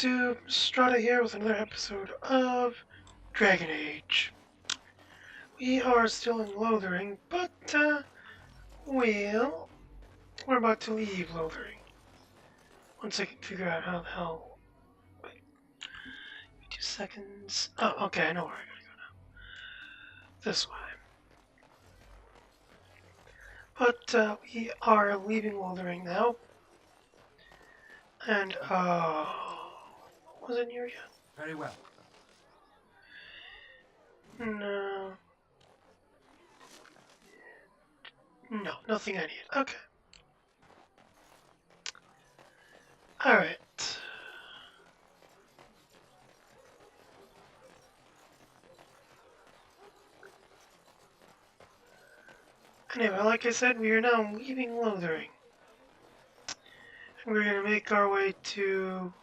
YouTube, Strata here with another episode of Dragon Age. We are still in Lothering, but, well, we're about to leave Lothering. Once I can figure out how the hell... Wait, 2 seconds... Oh, okay, I know where I gotta go now. This way. But, we are leaving Lothering now. And, wasn't here yet? Very well. No. No, nothing I need. Okay. Alright. Anyway, like I said, we are now leaving Lothering. And we're going to make our way to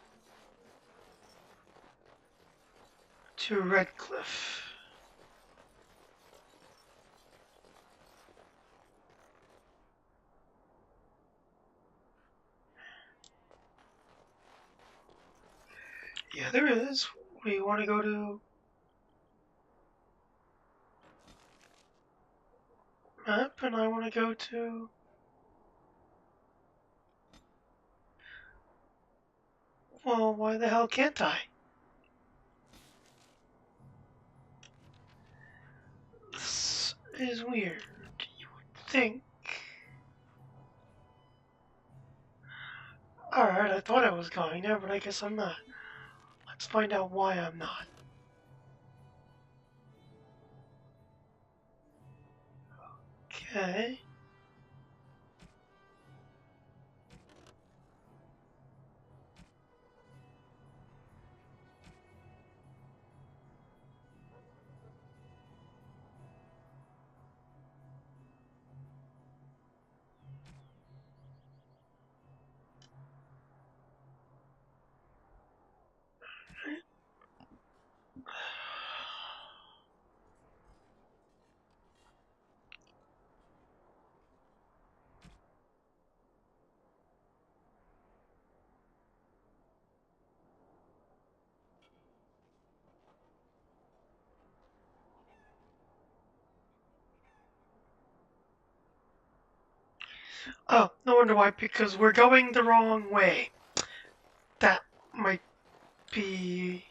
Redcliffe. Yeah, there is. We want to go to map, and I want to go to well, why the hell can't I? This is weird. You would think. Alright, I thought I was going there, but I guess I'm not. Let's find out why I'm not. Okay. Oh, no wonder why, because we're going the wrong way. That might be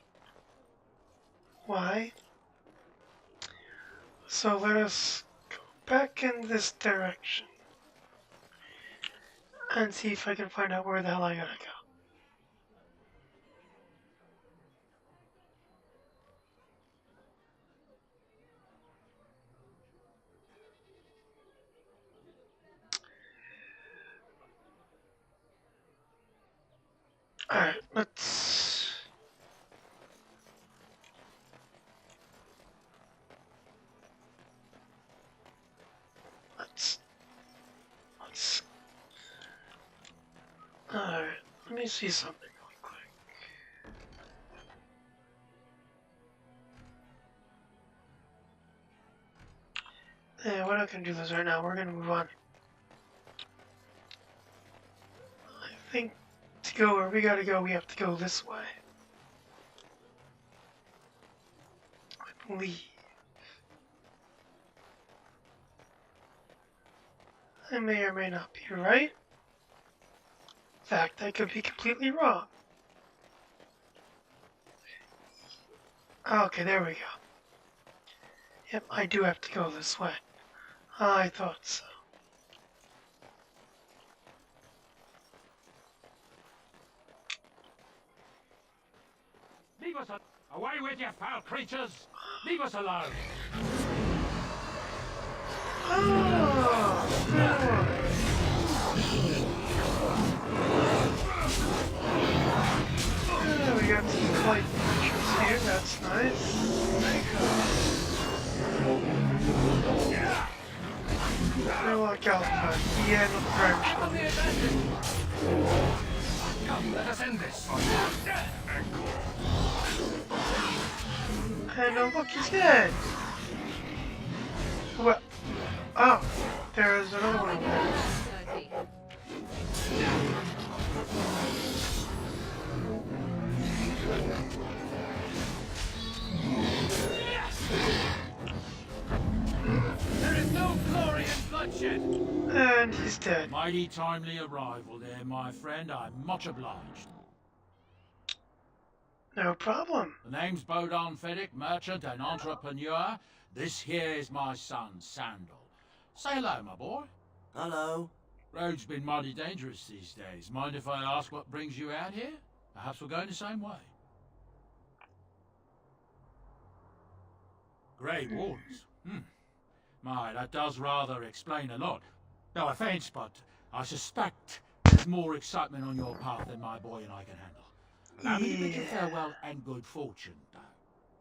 why. So let us go back in this direction and see if I can find out where the hell I gotta go. Alright, let's alright, let me see something real quick. Yeah, we're not gonna do this right now, we're gonna move on. I think to go where we gotta go, we have to go this way. I believe. I may or may not be right. In fact, I could be completely wrong. Okay, there we go. Yep, I do have to go this way. I thought so. Leave us away with you, foul creatures! Leave us alone! Oh, yeah, we got some flight features here, that's nice. I like Alpha, yeah, no French. Come, let us end this! And look, he's dead! What? Oh, there's another one over there. There is no glory in bloodshed. And he's dead. Mighty timely arrival there, my friend. I'm much obliged. No problem. The name's Bodon Feddick, merchant and entrepreneur. This here is my son, Sandal. Say hello, my boy. Hello. Road's been mighty dangerous these days. Mind if I ask what brings you out here? Perhaps we're going the same way. Grey Wardens. My, that does rather explain a lot. No offence, but I suspect there's more excitement on your part than my boy and I can handle. Allow me to bid you farewell and good fortune, though.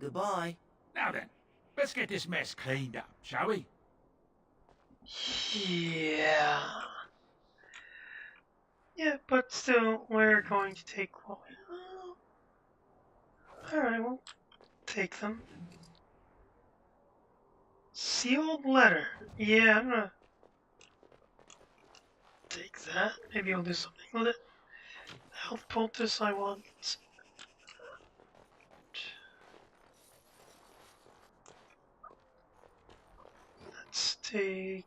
Goodbye. Now then, let's get this mess cleaned up, shall we? Yeah. Yeah, but still, we're going to take what we... Alright, we'll take them. Sealed letter. Yeah, I'm gonna take that. Maybe I'll do something with it. Health poultice I want. Let's take...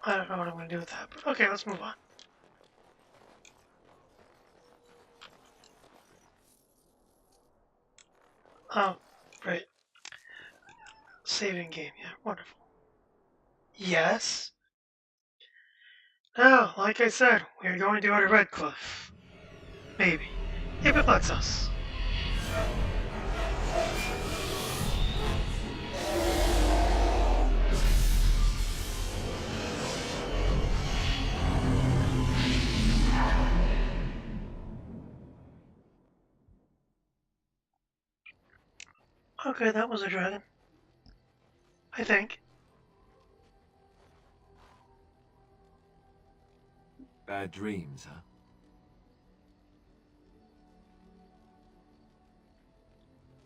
I don't know what I'm going to do with that, but okay, let's move on. Oh, great. Saving game, yeah, wonderful. Yes? Now, like I said, we're going to go to Redcliffe. Maybe. If it lets us. Okay, that was a dragon. I think. Bad dreams, huh?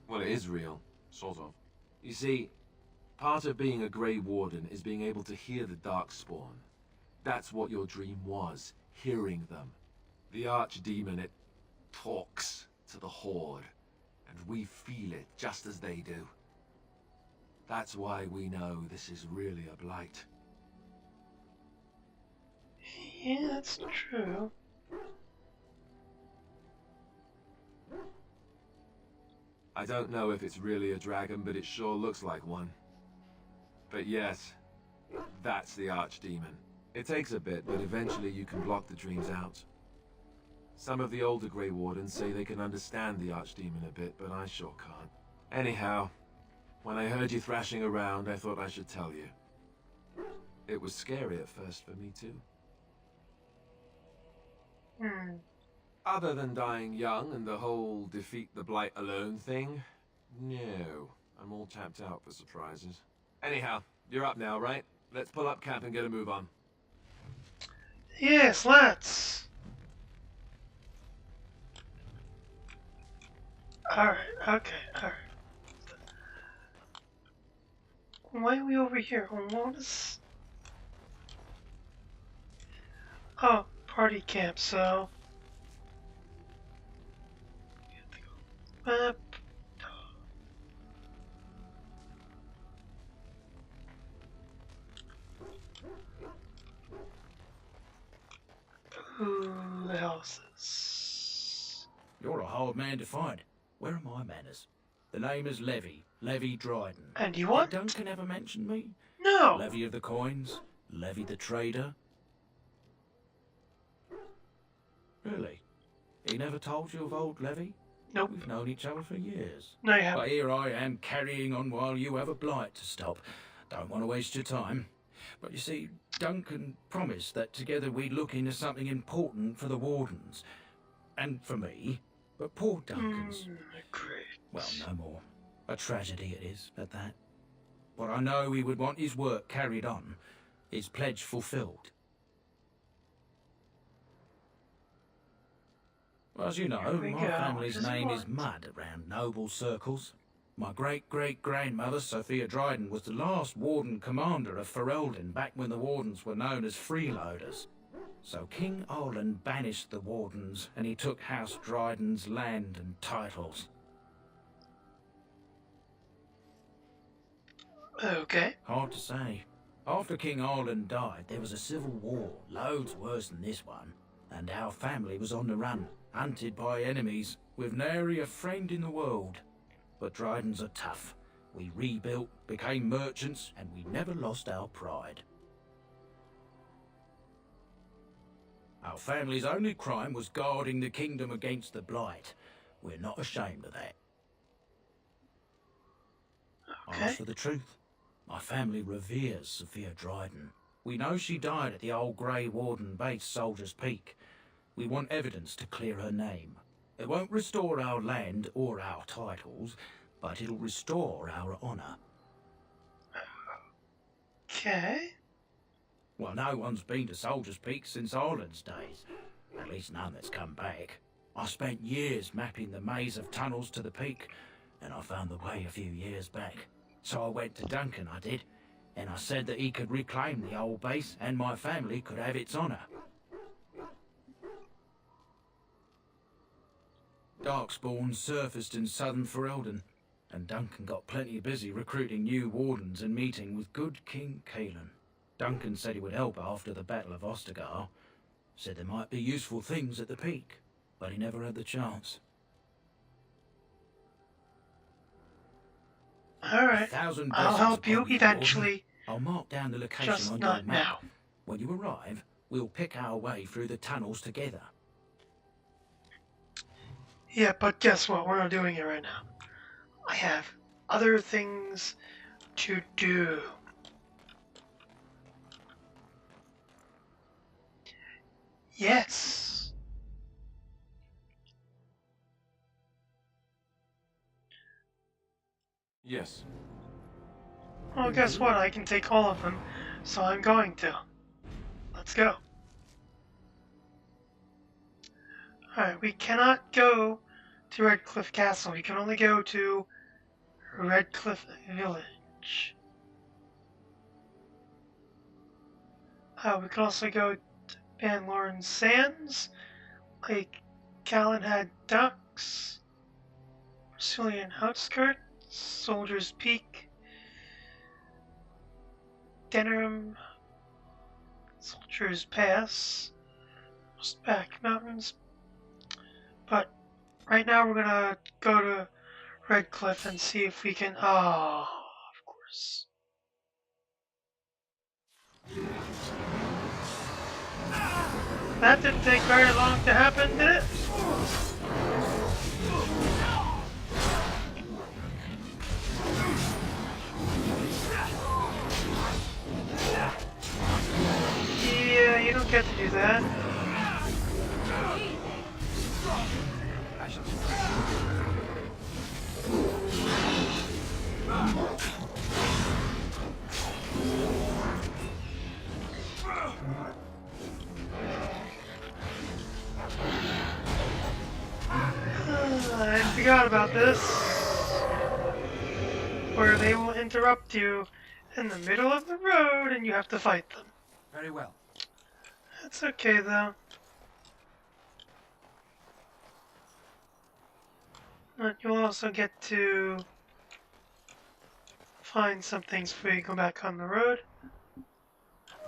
Well, it is real, sort of. You see, part of being a Grey Warden is being able to hear the Darkspawn. That's what your dream was, hearing them. The Archdemon, it talks to the Horde, and we feel it just as they do. That's why we know this is really a blight. Yeah, that's true. I don't know if it's really a dragon, but it sure looks like one. But yes, that's the Archdemon. It takes a bit, but eventually you can block the dreams out. Some of the older Grey Wardens say they can understand the Archdemon a bit, but I sure can't. Anyhow, when I heard you thrashing around, I thought I should tell you. It was scary at first for me too. Other than dying young and the whole defeat the Blight alone thing, no. I'm all tapped out for surprises. Anyhow, you're up now, right? Let's pull up camp and get a move on. Yes, let's. Alright, okay, alright. Why are we over here? What is... Oh, party camp, so... Map. Who the hell is this? You're a hard man to find. Where are my manners? The name is Levy Dryden. And you what? Did Duncan ever mention me? No! Levy of the coins? Levy the trader? Really? He never told you of old Levy? Nope. We've known each other for years. No, you haven't. But here I am carrying on while you have a blight to stop. Don't want to waste your time. But you see, Duncan promised that together we'd look into something important for the Wardens. And for me. But poor Duncan's... Great. Well, no more. A tragedy it is, at that. But I know he would want his work carried on. His pledge fulfilled. Well, as you know, my family's name is mud around noble circles. My great-great-grandmother, Sophia Dryden, was the last Warden commander of Ferelden back when the Wardens were known as freeloaders. So King Olin banished the wardens and he took House Dryden's land and titles. Okay. Hard to say. After King Olin died, there was a civil war, loads worse than this one, and our family was on the run, hunted by enemies, with nary a friend in the world. But Drydens are tough. We rebuilt, became merchants, and we never lost our pride. Our family's only crime was guarding the kingdom against the Blight. We're not ashamed of that. Okay. Ask for the truth. My family reveres Sophia Dryden. We know she died at the old Grey Warden base, Soldier's Peak. We want evidence to clear her name. It won't restore our land or our titles, but it'll restore our honour. Okay. Well, no one's been to Soldier's Peak since Ireland's days. At least none that's come back. I spent years mapping the maze of tunnels to the peak, and I found the way a few years back. So I went to Duncan, I did, and I said that he could reclaim the old base and my family could have its honour. Darkspawn surfaced in southern Ferelden, and Duncan got plenty busy recruiting new wardens and meeting with good King Caelan. Duncan said he would help after the Battle of Ostagar. Said there might be useful things at the peak, but he never had the chance. Alright. 1,000 I'll blessings help you upon you, eventually. Warden. I'll mark down the location Just on not your map. now. When you arrive, we'll pick our way through the tunnels together. Yeah, but guess what? We're not doing it right now. I have other things to do. Yes. Yes. Well, guess what? I can take all of them, so I'm going to. Let's go. Alright, we cannot go to Redcliffe Castle. We can only go to Redcliffe Village. We can also go to Van Loren Sands, Lake Calenhad Ducks, Brazilian Outskirts, Soldier's Peak, Denham, Soldier's Pass, Back Mountains. But right now we're gonna go to Redcliffe and see if we can. Oh, of course. That didn't take very long to happen, did it? Yeah, you don't get to do that. I forgot about this. Where they will interrupt you in the middle of the road and you have to fight them. Very well. That's okay though. But you'll also get to find some things before you go back on the road.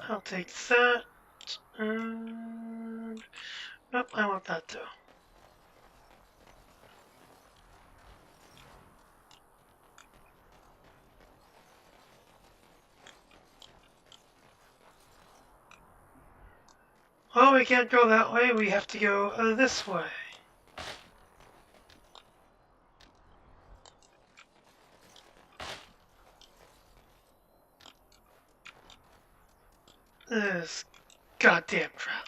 I'll take that. And nope, I want that too. Oh, we can't go that way. We have to go this way. This goddamn trap.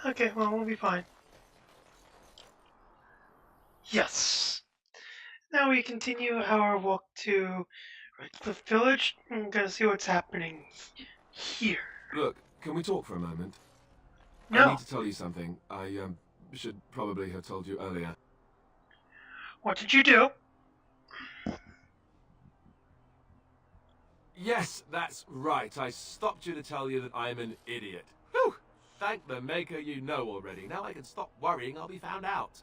Okay, well, we'll be fine. Yes. Now we continue our walk to Redcliffe Village. I'm gonna see what's happening here. Look, can we talk for a moment? I No. need to tell you something. I should probably have told you earlier. What did you do? Yes, that's right. I stopped you to tell you that I'm an idiot. Whew! Thank the maker you know already. Now I can stop worrying I'll be found out.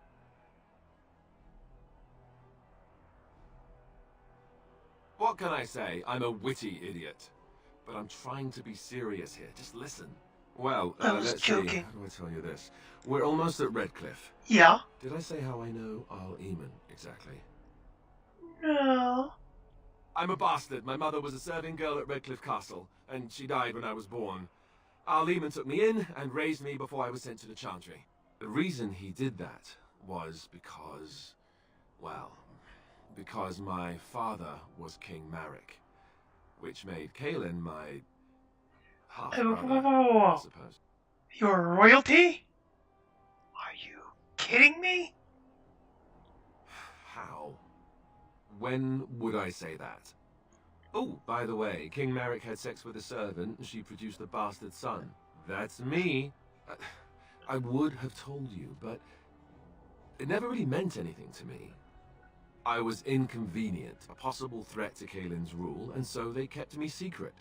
What can I say? I'm a witty idiot. But I'm trying to be serious here. Just listen. Well, I was let's joking. see. How do I tell you this? We're almost at Redcliffe. Yeah? Did I say how I know Al Eamon exactly? No. I'm a bastard. My mother was a serving girl at Redcliffe Castle, and she died when I was born. Al Eamon took me in and raised me before I was sent to the Chantry. The reason he did that was because, well, because my father was King Marek, which made Kaelin my half-brother, I suppose. You're royalty? Are you kidding me? How? When would I say that? Oh, by the way, King Marek had sex with a servant and she produced a bastard son. That's me. I would have told you, but it never really meant anything to me. I was inconvenient, a possible threat to Kaelin's rule, and so they kept me secret.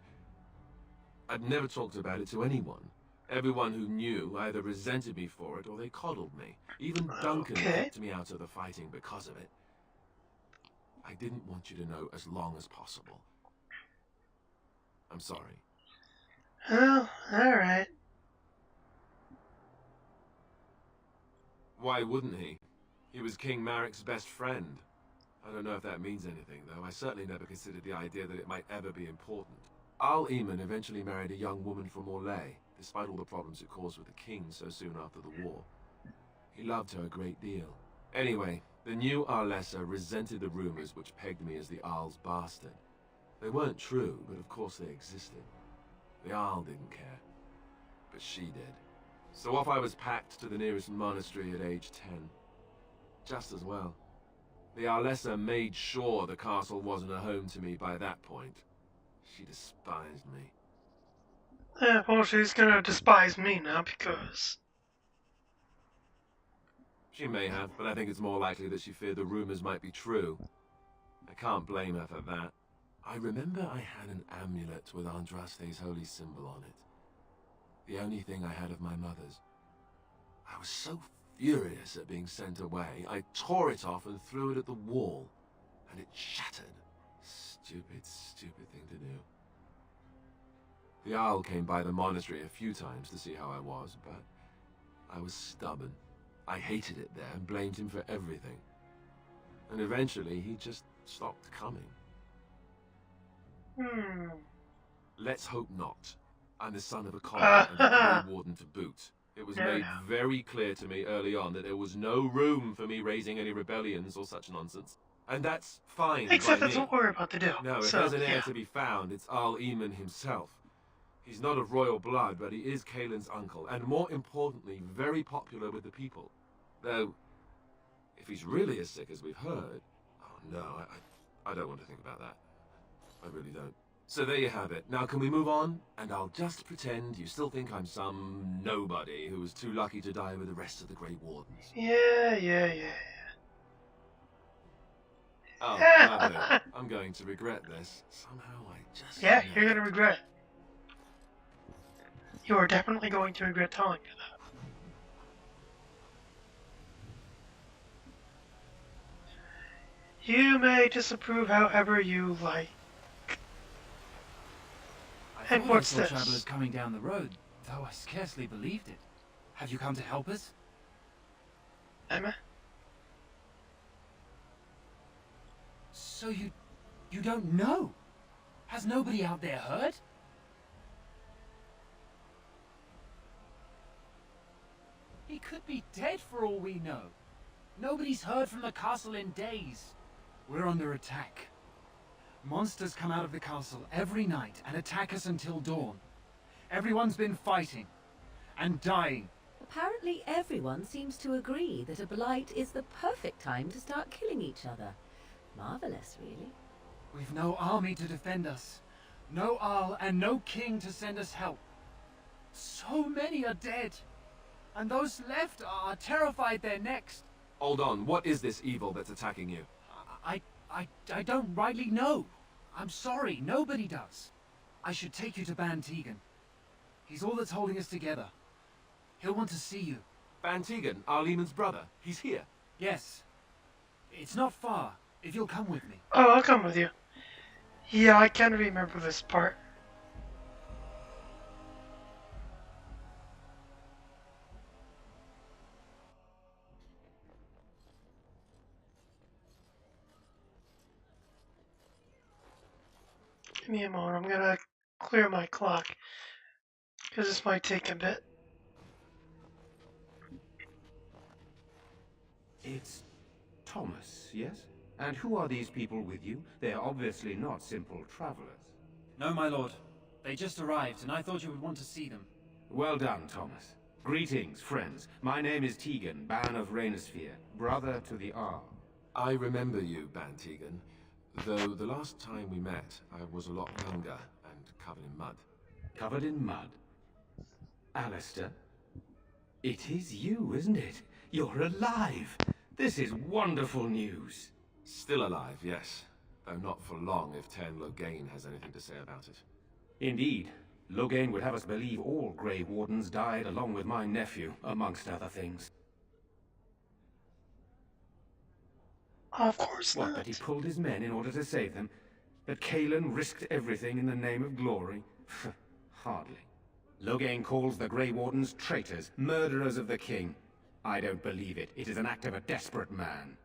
I'd never talked about it to anyone. Everyone who knew either resented me for it or they coddled me. Even Duncan kept me out of the fighting because of it. I didn't want you to know as long as possible. I'm sorry. Oh, alright. Why wouldn't he? He was King Marek's best friend. I don't know if that means anything, though. I certainly never considered the idea that it might ever be important. Al Eamon eventually married a young woman from Orlais, despite all the problems it caused with the king so soon after the war. He loved her a great deal. Anyway, the new Arlessa resented the rumors which pegged me as the Arl's bastard. They weren't true, but of course they existed. The Arl didn't care, but she did. So off I was packed to the nearest monastery at age 10. Just as well. The Arlessa made sure the castle wasn't a home to me by that point. She despised me. Yeah, well, she's gonna despise me now because... She may have, but I think it's more likely that she feared the rumors might be true. I can't blame her for that. I remember I had an amulet with Andraste's holy symbol on it. The only thing I had of my mother's. I was so furious at being sent away, I tore it off and threw it at the wall, and it shattered. Stupid, stupid thing to do. The Owl came by the monastery a few times to see how I was, but I was stubborn. I hated it there and blamed him for everything. And eventually he just stopped coming. Let's hope not. I'm the son of a collar and a Grey Warden to boot. It was made very clear to me early on that there was no room for me raising any rebellions or such nonsense. And that's fine Except by that's me. what we're about to do. No, if So, there's an heir yeah. to be found, it's Al Eamon himself. He's not of royal blood, but he is Kaelin's uncle, and more importantly, very popular with the people. Though, if he's really as sick as we've heard... Oh no, I don't want to think about that. I really don't. So there you have it. Now can we move on? And I'll just pretend you still think I'm some nobody who was too lucky to die with the rest of the Grey Wardens. Yeah. Oh, no. I'm going to regret this. Somehow I just... Yeah, know you're it. gonna regret it. You are definitely going to regret telling me that. You may disapprove however you like. I And thought what's I saw this? travelers coming down the road, though I scarcely believed it. Have you come to help us? Emma? So you don't know? Has nobody out there heard? He could be dead for all we know. Nobody's heard from the castle in days. We're under attack. Monsters come out of the castle every night and attack us until dawn. Everyone's been fighting and dying. Apparently everyone seems to agree that a blight is the perfect time to start killing each other. Marvelous, really. We've no army to defend us. No Arl and no king to send us help. So many are dead. And those left are terrified they're next. Hold on, what is this evil that's attacking you? I don't rightly know. I'm sorry, nobody does. I should take you to Ban Tegan. He's all that's holding us together. He'll want to see you. Van Tegan, our Lehman's brother. He's here. Yes. It's not far, if you'll come with me. Oh, I'll come with you. Yeah, I can remember this part. Give me a moment. I'm gonna clear my clock because this might take a bit. It's Thomas, yes? And who are these people with you? They are obviously not simple travelers. No, my lord. They just arrived, and I thought you would want to see them. Well done, Thomas. Greetings, friends. My name is Tegan, Baron of Rainosphere, brother to the R. I remember you, Van Tegan. Though the last time we met, I was a lot younger and covered in mud. Covered in mud? Alistair? It is you, isn't it? You're alive! This is wonderful news. Still alive, yes. Though not for long if Ten Loghain has anything to say about it. Indeed. Loghain would have us believe all Grey Wardens died along with my nephew, amongst other things. Of course What, not. that he pulled his men in order to save them? That Kalen risked everything in the name of glory? Hardly. Loghain calls the Grey Wardens traitors, murderers of the king. I don't believe it. It is an act of a desperate man.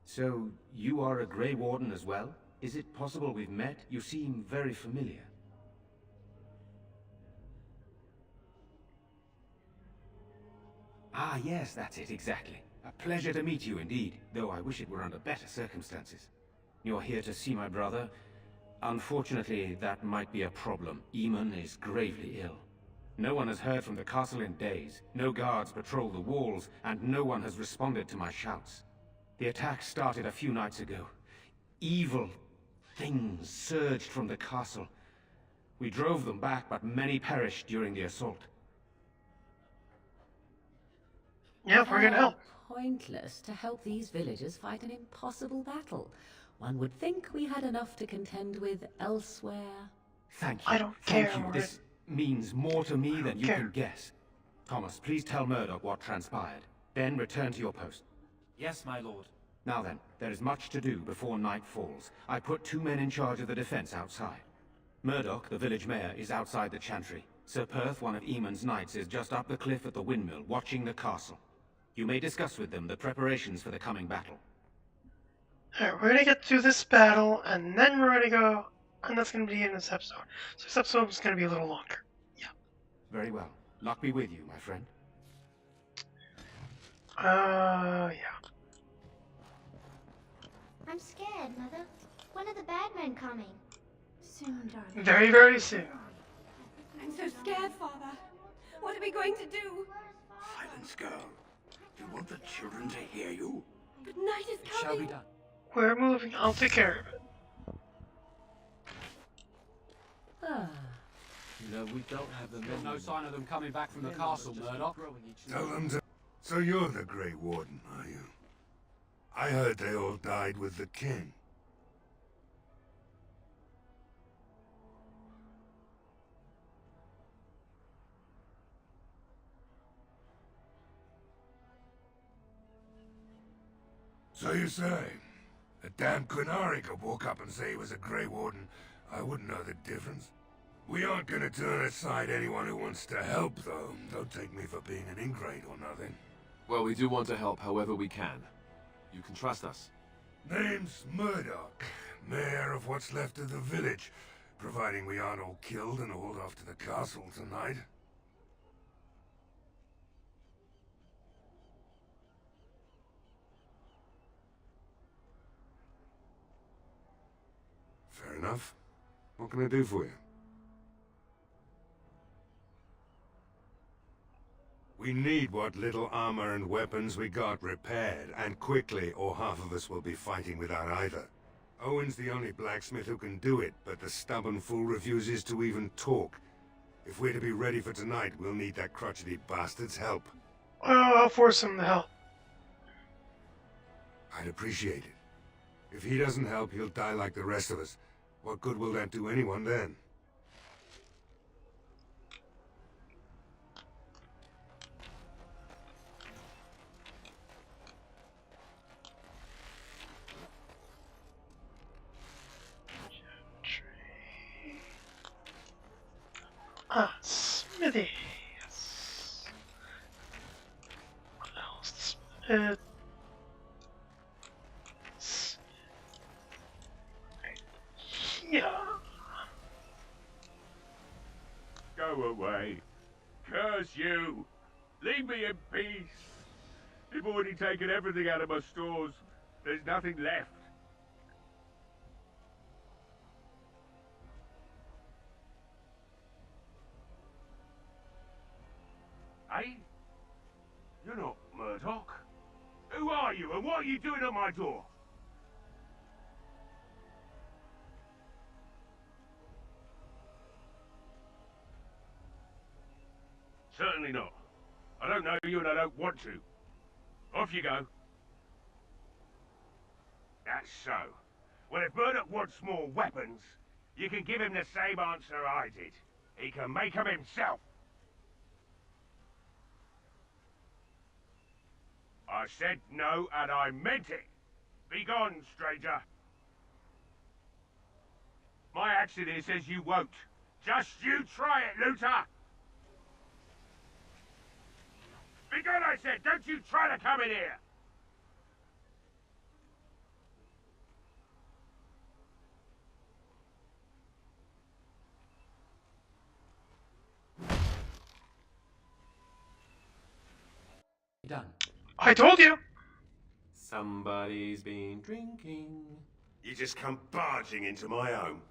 So, you are a Grey Warden as well? Is it possible we've met? You seem very familiar. Ah, yes, that's it, exactly. A pleasure to meet you indeed, though I wish it were under better circumstances. You're here to see my brother? Unfortunately, that might be a problem. Eamon is gravely ill. No one has heard from the castle in days. No guards patrol the walls, and no one has responded to my shouts. The attack started a few nights ago. Evil things surged from the castle. We drove them back, but many perished during the assault. Yeah, we're gonna help. Pointless to help these villagers fight an impossible battle. One would think we had enough to contend with elsewhere. Thank you. I don't Thank care, you. Morgan. This means more to me than you care. can guess. Thomas, please tell Murdoch what transpired. Then return to your post. Yes, my lord. Now then, there is much to do before night falls. I put 2 men in charge of the defense outside. Murdoch, the village mayor, is outside the chantry. Sir Perth, one of Eamon's knights, is just up the cliff at the windmill, watching the castle. You may discuss with them the preparations for the coming battle. Alright, we're gonna get through this battle, and then we're gonna go, and that's gonna be the end of this episode. So this episode is gonna be a little longer. Yeah. Very well. Luck be with you, my friend. Yeah. I'm scared, Mother. When are the bad men coming? Soon, darling. Very, very soon. I'm so scared, Father. What are we going to do? Silence, girl. You want the children to hear you? But night is It shall coming. be done. We're moving. I'll take care of it. Ah, You know, we don't have them. There's no sign of them coming back from the castle, Murdoch. Tell them to... So you're the Grey Warden, are you? I heard they all died with the king. So you say? A damn Quinari could walk up and say he was a Grey Warden. I wouldn't know the difference. We aren't gonna turn aside anyone who wants to help, though. Don't take me for being an ingrate or nothing. Well, we do want to help however we can. You can trust us. Name's Murdoch, mayor of what's left of the village, providing we aren't all killed and hauled off to the castle tonight. Fair enough. What can I do for you? We need what little armor and weapons we got repaired, and quickly, or half of us will be fighting without either. Owen's the only blacksmith who can do it, but the stubborn fool refuses to even talk. If we're to be ready for tonight, we'll need that crotchety bastard's help. Oh, I'll force him to help. I'd appreciate it. If he doesn't help, he'll die like the rest of us. What good will that do anyone then? Ah, smithy. Yes. What else? The smith. Yeah. Go away. Curse you. Leave me in peace. They've already taken everything out of my stores. There's nothing left. Hey? You're not Murdoch. Who are you and what are you doing at my door? Certainly not. I don't know you and I don't want to. Off you go. That's so. Well, if Murdoch wants more weapons, you can give him the same answer I did. He can make them himself. I said no, and I meant it. Be gone, stranger. My accent here says you won't. Just you try it, looter! Be gone, I said! Don't you try to come in here! Done. I told you! Somebody's been drinking. You just come barging into my home.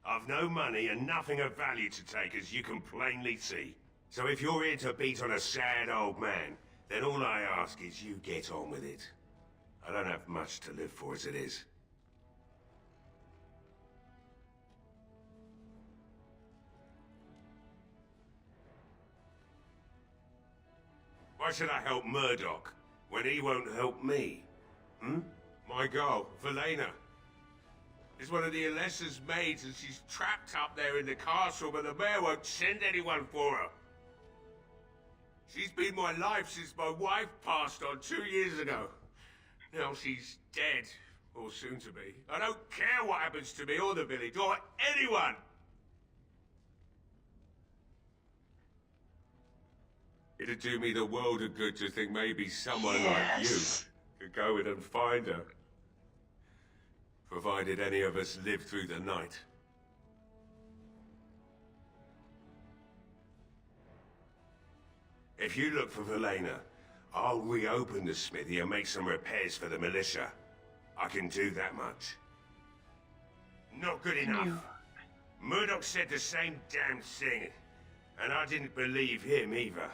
I've no money and nothing of value to take, as you can plainly see. So if you're here to beat on a sad old man, then all I ask is you get on with it. I don't have much to live for as it is. Why should I help Murdoch when he won't help me? Hmm? My girl, Velena, is one of the Alessa's maids and she's trapped up there in the castle, but the mayor won't send anyone for her. She's been my life since my wife passed on 2 years ago. Now she's dead, or soon to be. I don't care what happens to me or the village, or anyone! It'd do me the world of good to think maybe someone like you could go in and find her. Provided any of us live through the night. If you look for Velena, I'll reopen the smithy and make some repairs for the militia. I can do that much. Not good enough. Murdoch said the same damn thing, and I didn't believe him either.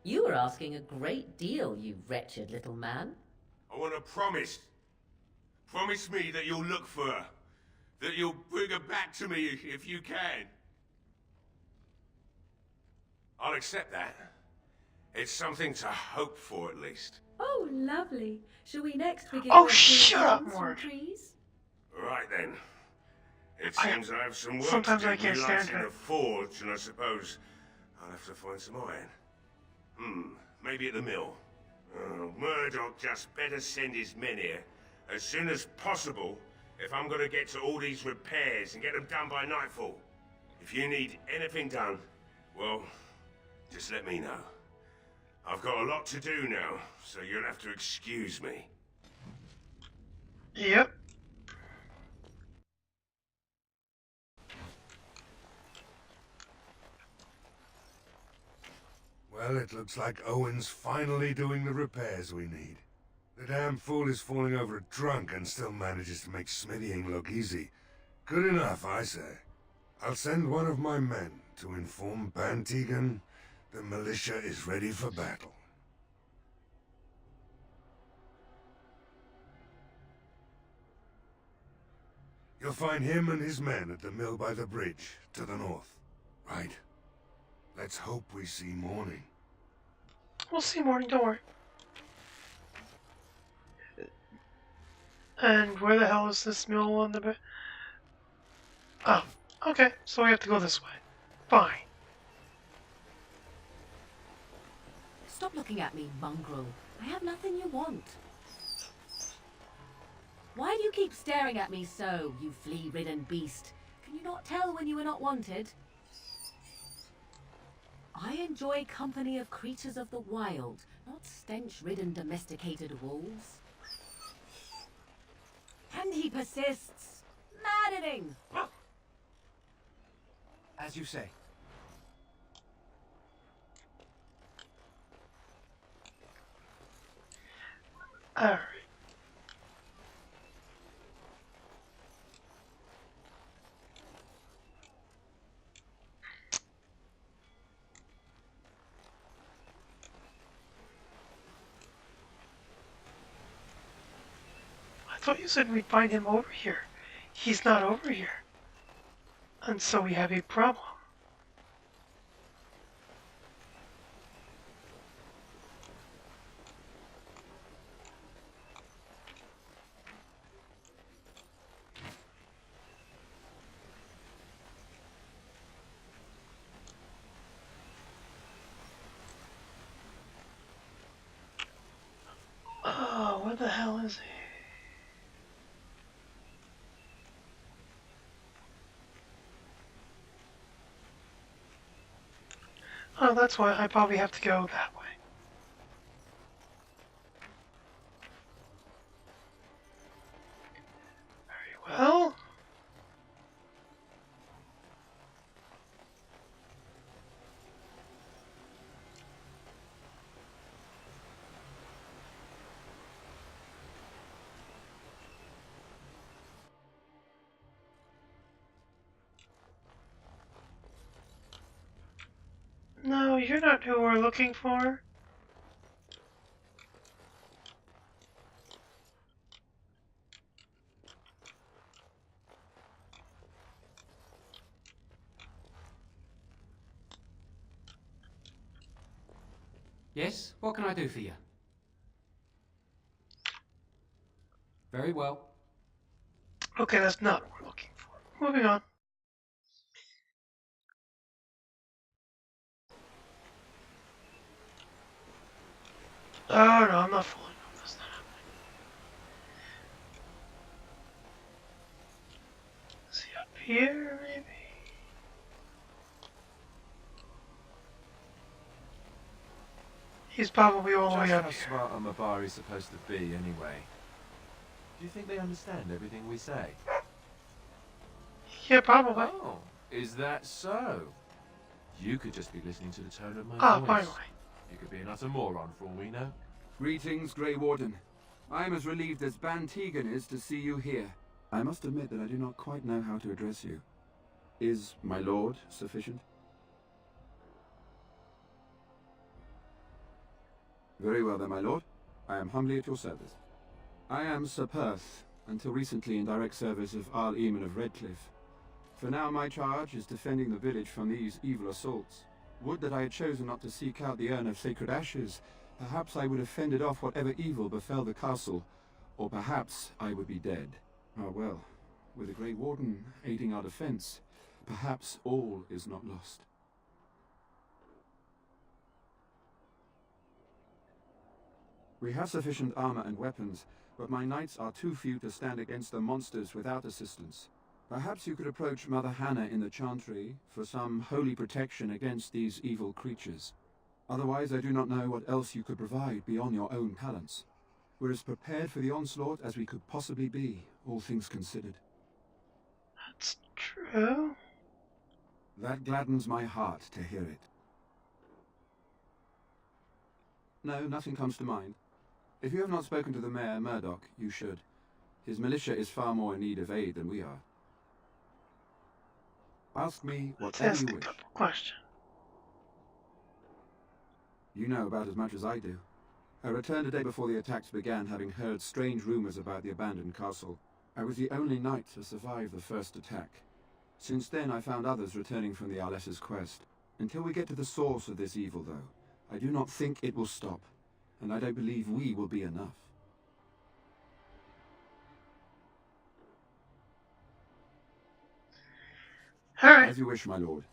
You were asking a great deal, you wretched little man. I want a promise. Promise me that you'll look for her. That you'll bring her back to me if you can. I'll accept that. It's something to hope for, at least. Oh, lovely. Shall we next begin Oh, with shut up, from Mort. trees? Right then. It seems I have some work sometimes to do I can't stand realizing her. the forge, and I suppose I'll have to find some iron. Maybe at the mill. Murdoch just better send his men here as soon as possible if I'm gonna get to all these repairs and get them done by nightfall. If you need anything done, well, just let me know. I've got a lot to do now, so you'll have to excuse me. Yep. Well, it looks like Owen's finally doing the repairs we need. The damn fool is falling over drunk and still manages to make smithying look easy. Good enough, I say. I'll send one of my men to inform Bantegan the militia is ready for battle. You'll find him and his men at the mill by the bridge, to the north. Right? Let's hope we see morning. We'll see morning, don't worry. And where the hell is this mill on the... Oh, okay, so we have to go this way. Fine. Stop looking at me, mongrel. I have nothing you want. Why do you keep staring at me so, you flea-ridden beast? Can you not tell when you are not wanted? I enjoy company of creatures of the wild, not stench-ridden domesticated wolves. And he persists. Maddening! As you say. Alright. I thought you said we'd find him over here. He's not over here. And so we have a problem. Oh, where the hell is he? Oh, that's why I probably have to go that way. Very well. No, you're not who we're looking for. Yes? What can I do for you? Very well. Okay, that's not what we're looking for. Moving on. Oh no, I'm not fooling them. That's not happening. Is he up here, maybe? He's probably all the way up How here. smart are Mabari supposed to be, anyway? Do you think they understand everything we say? Yeah, probably. Oh, is that so? You could just be listening to the tone of my Ah, voice. by the way. You could be an utter moron for all we know. Greetings, Grey Warden. I am as relieved as Ban Tegan is to see you here. I must admit that I do not quite know how to address you. Is my lord sufficient? Very well then, my lord. I am humbly at your service. I am Sir Perth, until recently in direct service of Arl Eamon of Redcliffe. For now my charge is defending the village from these evil assaults. Would that I had chosen not to seek out the urn of sacred ashes. Perhaps I would have fended off whatever evil befell the castle, or perhaps I would be dead. Ah well, with the Grey Warden aiding our defense, perhaps all is not lost. We have sufficient armor and weapons, but my knights are too few to stand against the monsters without assistance. Perhaps you could approach Mother Hannah in the Chantry for some holy protection against these evil creatures. Otherwise, I do not know what else you could provide beyond your own talents. We're as prepared for the onslaught as we could possibly be, all things considered. That's true. That gladdens my heart to hear it. No, nothing comes to mind. If you have not spoken to the Mayor, Murdoch, you should. His militia is far more in need of aid than we are. Ask me whatever you wish. Question. You know about as much as I do. I returned a day before the attacks began, having heard strange rumors about the abandoned castle. I was the only knight to survive the first attack. Since then, I found others returning from the Arlessa's quest. Until we get to the source of this evil, though, I do not think it will stop, and I don't believe we will be enough. All right. As you wish, my lord.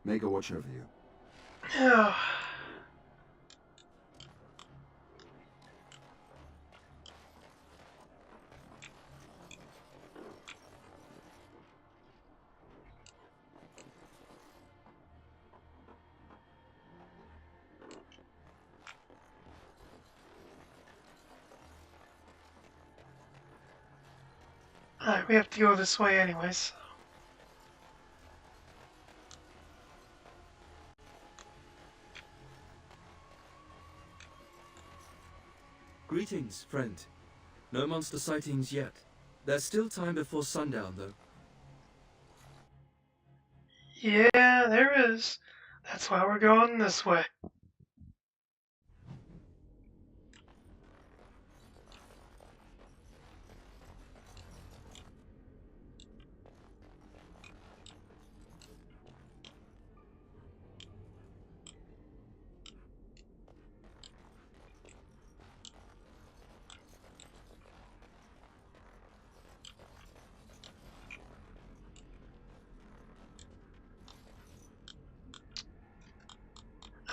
May God watch over you. Oh. Alright, we have to go this way anyways. Greetings, friend. No monster sightings yet. There's still time before sundown, though. Yeah, there is. That's why we're going this way.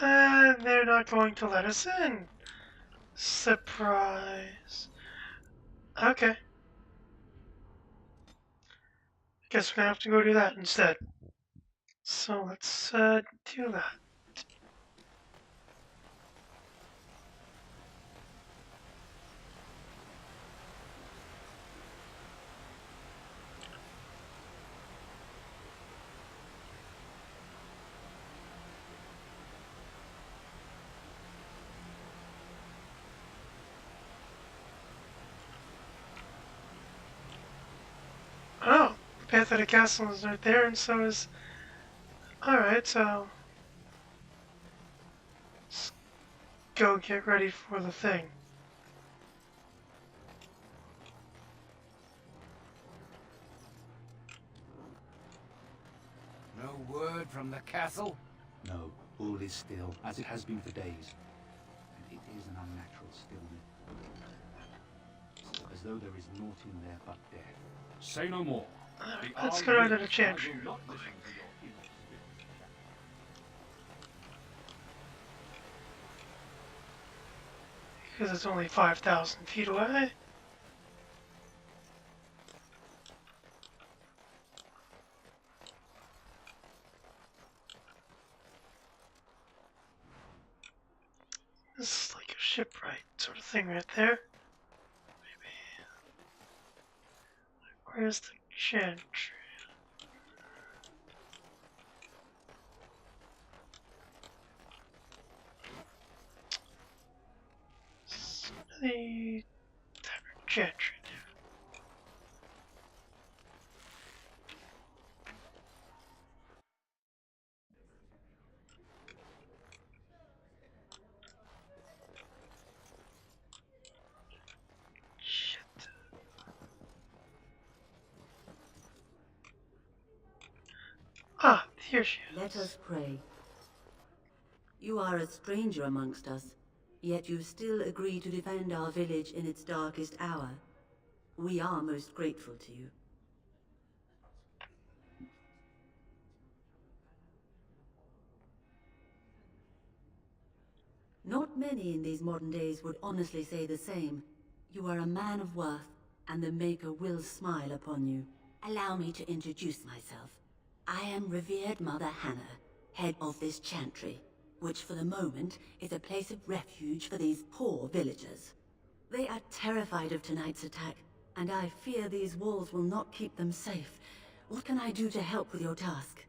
And they're not going to let us in. Surprise. Okay. Guess we're gonna have to go do that instead. So let's do that. Oh, the path to the castle is right there, and so is... Alright, so... Let's go get ready for the thing. No word from the castle? No, all is still, as it has been for days. And it is an unnatural stillness. As though there is naught in there but death. Say no more. Let's go to the chantry. Because it's only 5,000 feet away. This is like a shipwright sort of thing right there. Maybe. Where's the chantry? The chantry. Ah, here she is. Let us pray. You are a stranger amongst us, yet you still agree to defend our village in its darkest hour. We are most grateful to you. Not many in these modern days would honestly say the same. You are a man of worth, and the Maker will smile upon you. Allow me to introduce myself. I am revered Mother Hannah, head of this chantry, which for the moment is a place of refuge for these poor villagers. They are terrified of tonight's attack, and I fear these walls will not keep them safe. What can I do to help with your task?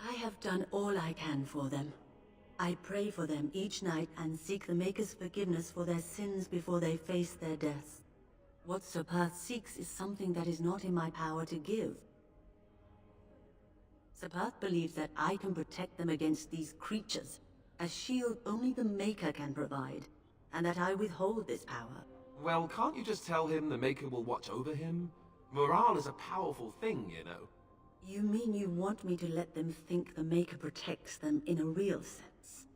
I have done all I can for them. I pray for them each night and seek the Maker's forgiveness for their sins before they face their deaths. What Sir Perth seeks is something that is not in my power to give. Sir Perth believes that I can protect them against these creatures, a shield only the Maker can provide, and that I withhold this power. Well, can't you just tell him the Maker will watch over him? Morale is a powerful thing, you know. You mean you want me to let them think the Maker protects them in a real sense?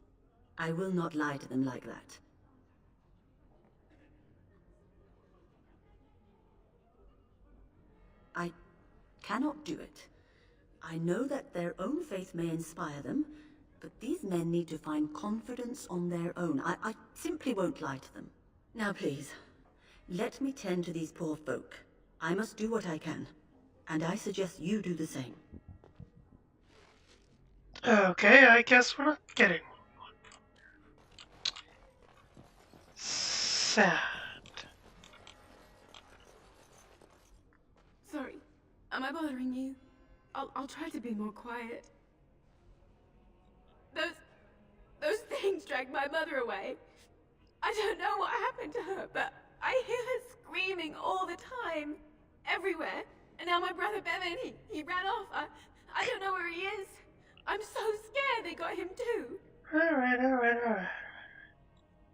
I will not lie to them like that. I cannot do it. I know that their own faith may inspire them, but these men need to find confidence on their own. I simply won't lie to them. Now please, let me tend to these poor folk. I must do what I can, and I suggest you do the same. Okay, I guess we're not getting one. sad. Sorry, am I bothering you? I'll try to be more quiet. Those things dragged my mother away. I don't know what happened to her, but I hear her screaming all the time, everywhere. And now my brother Bevan, he ran off. I don't know where he is. I'm so scared they got him too. Alright.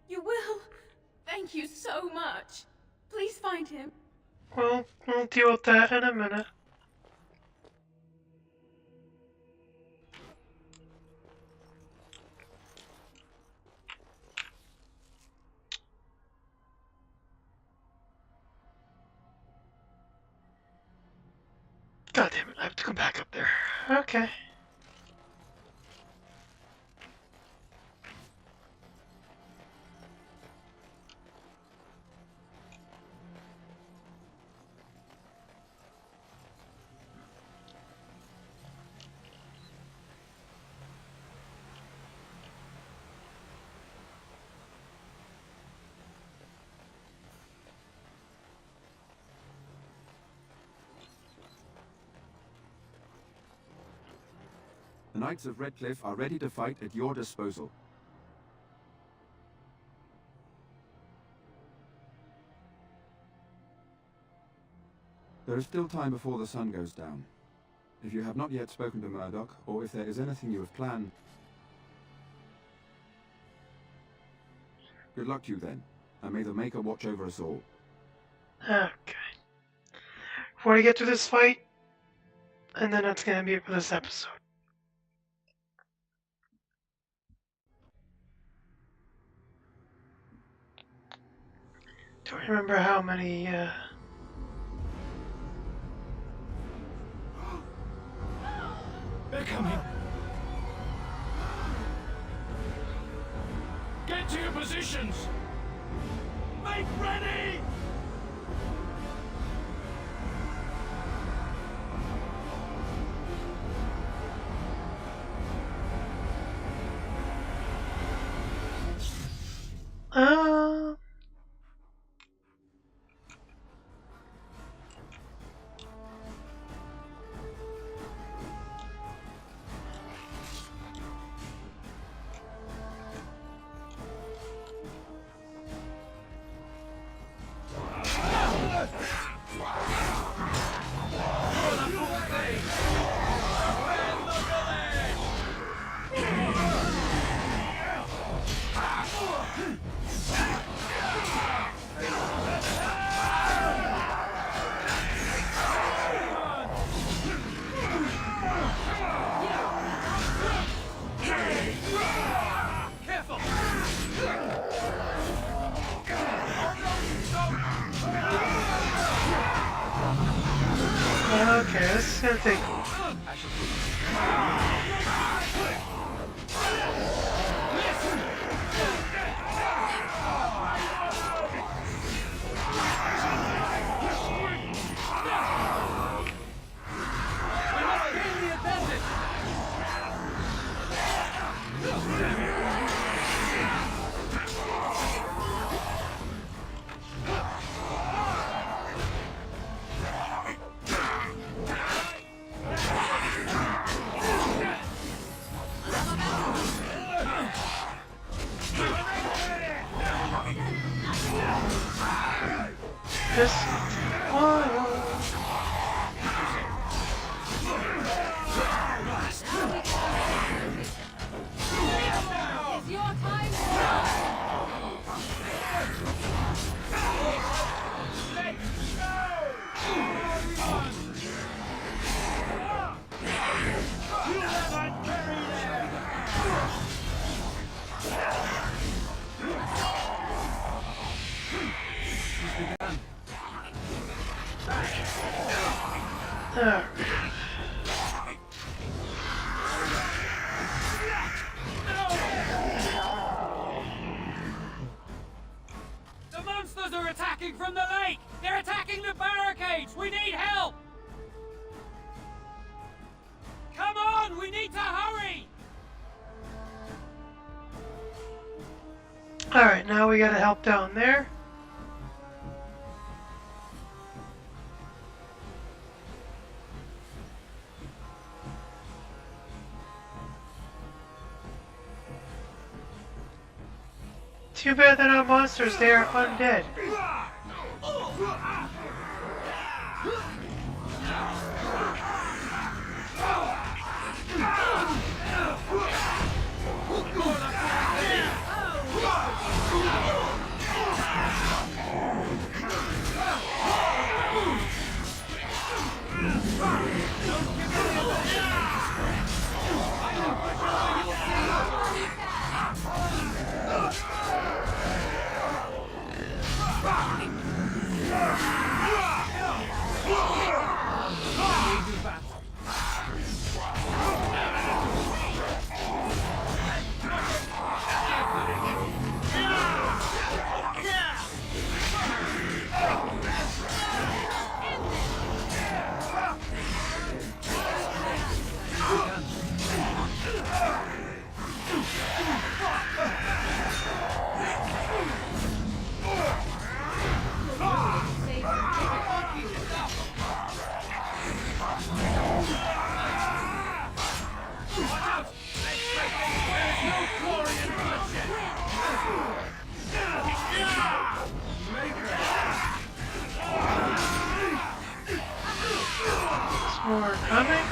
You will? Thank you so much. Please find him. Well, we'll deal with that in a minute. God damn it, I have to come back up there. Okay. The Knights of Redcliffe are ready to fight at your disposal. There is still time before the sun goes down. If you have not yet spoken to Murdoch, or if there is anything you have planned, good luck to you then, and may the Maker watch over us all. Okay. Before I get to this fight, and then that's gonna be it for this episode. Don't remember how many, They're coming! Get to your positions! Make ready! Okay, this is gonna take. Just It's your time. The monsters are attacking from the lake! They're attacking the barricades! We need help! Come on! We need to hurry! Alright, now we gotta help down there. Too bad they're not monsters, they are undead. More coming.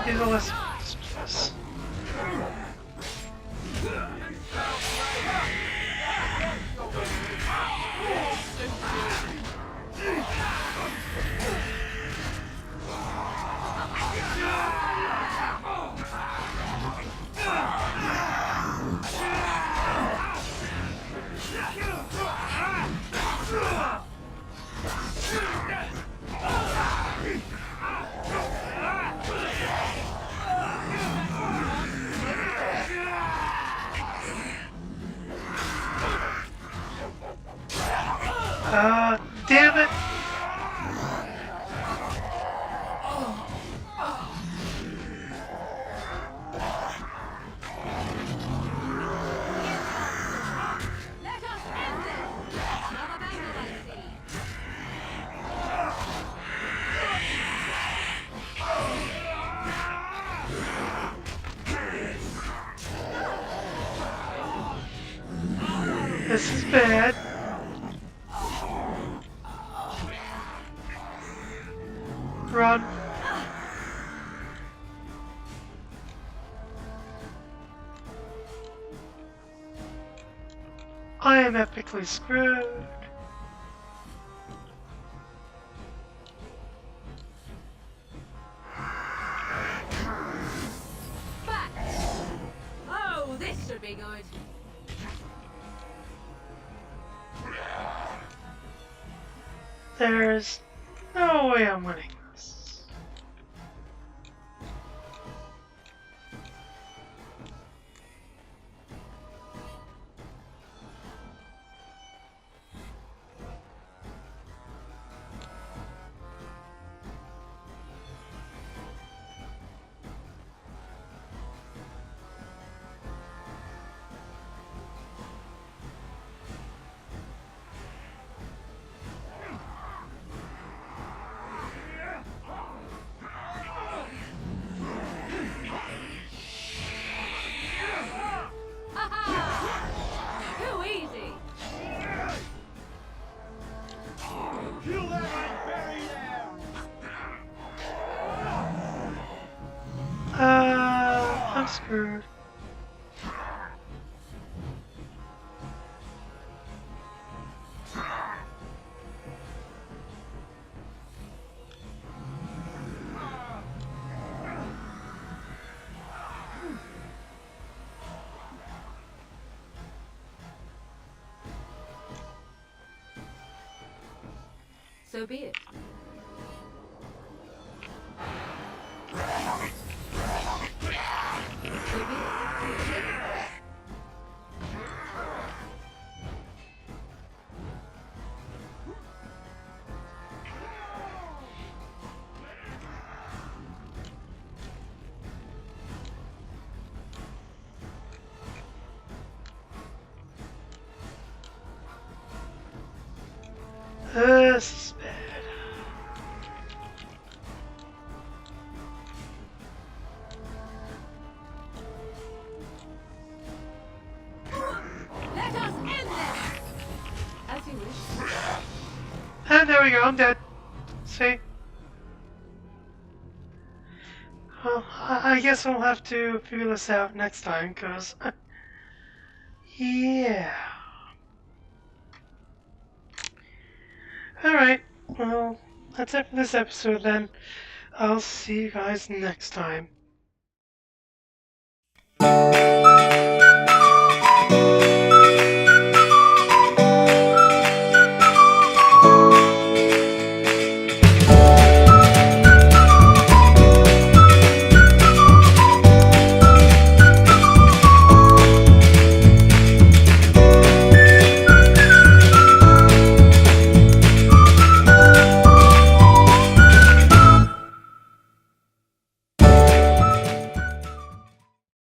These are less stress. Damn it! This is bad. Run. I am epically screwed. Back. Oh, this should be good. There's no way I'm winning this. I'm screwed. So be it. This is bad. Let us end this! As you wish. And there we go, I'm dead. See? Well, I guess we'll have to figure this out next time, because... yeah. Alright, well, that's it for this episode then. I'll see you guys next time.